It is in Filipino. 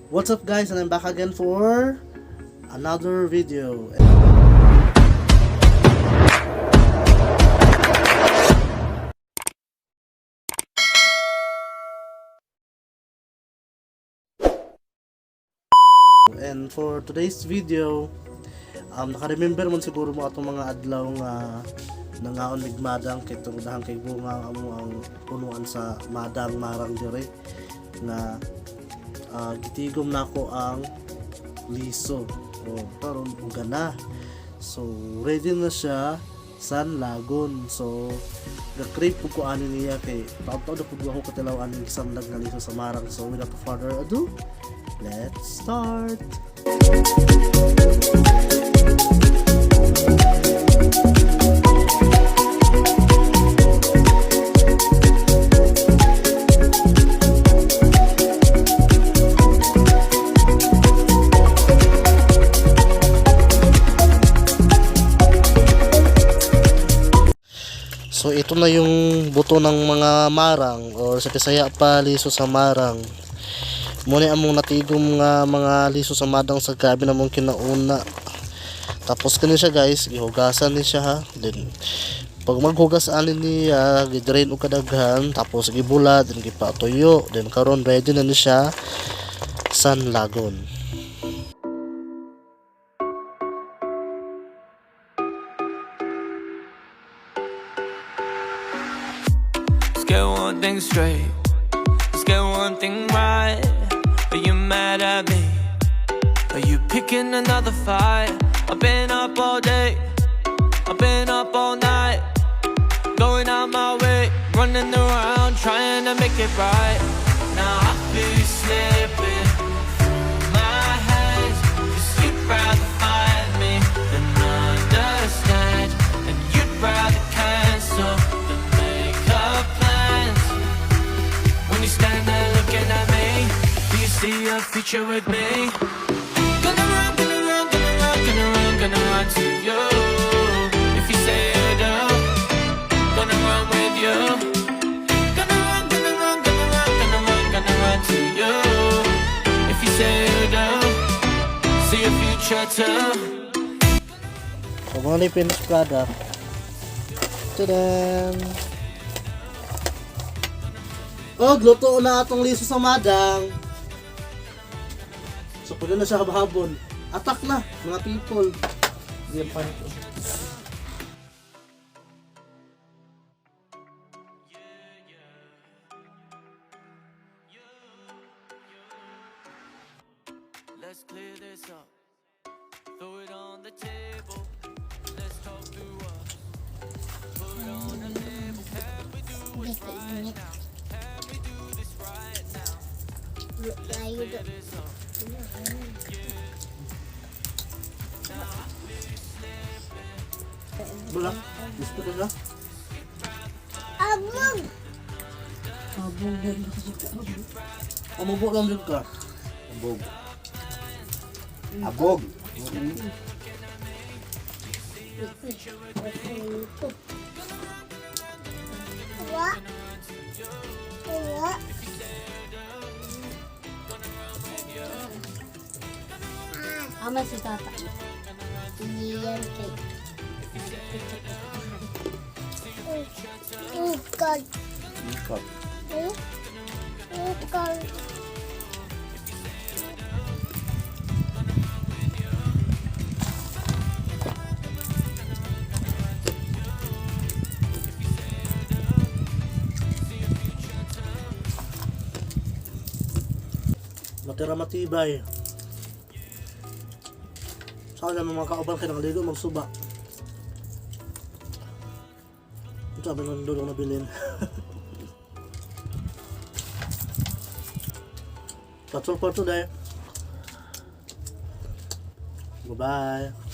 What's up guys, and I'm back again for another video. And for today's video, naka-remember man siguro mo atong mga adlaw nga nangaon mig madang kay tungdahan kay bunga amo ang punuan sa madang marang dire na gitigom nako ang LISO. Karon uga na. So ready na siya sanlagon. So ga-crave pud ko ani niya kay taw-taw na pud ako katilaw aning sanlag nga LISO sa marang. So without further ado, let's start. So ito na yung buto ng mga marang, or sa Bisaya pa LISO sa marang. Muna among natigom nga mga LISO sa madang sa gabi na mong kinauna. Tapos kani siya guys, gihugasan ni siya ha. Then pag maghugas anin niya, gidrain og kadaghan, tapos gibulad, then gipatuyo, then karon ready na ni siya sanlagon. Get one thing straight, let's get one thing right. Are you mad at me? Are you picking another fight? I've been up all day, I've been up all night, going out my way, running around trying to make it right. Now I feel you slipping through my hands, 'cause you'd rather fight me than understand, and you'd rather cancel than make up plans. When you stand there looking at me, do you see a future with me? Gonna run, gonna run, gonna run, gonna run, gonna run to you. If you say you do, gonna run with you. Gonna run, gonna run, gonna run, gonna run, gonna run to you. If you say you do, see a future too. So mga na yung finished product. Tadam! Oh, luto na atong LISO sa madang. So pwede na siya habon. Attack na mga people. Diyan pa nito. Let's clear this up, throw it on the table. Let's talk through us, put it on the label. Can we do it right now? Can we do this right now? Clear this up. Bula, gusto ko na. Abog! Abog din lang din ka. Abog. Abog. Wa? Wa? Ama si tata. Iyan kay. Ukal. Ikot. Ukal. Matira matibay. Sana mga kauban kayo nakaligo magsuba. Ito sabi nung dulong nabilin. That's all for today. Bye-bye.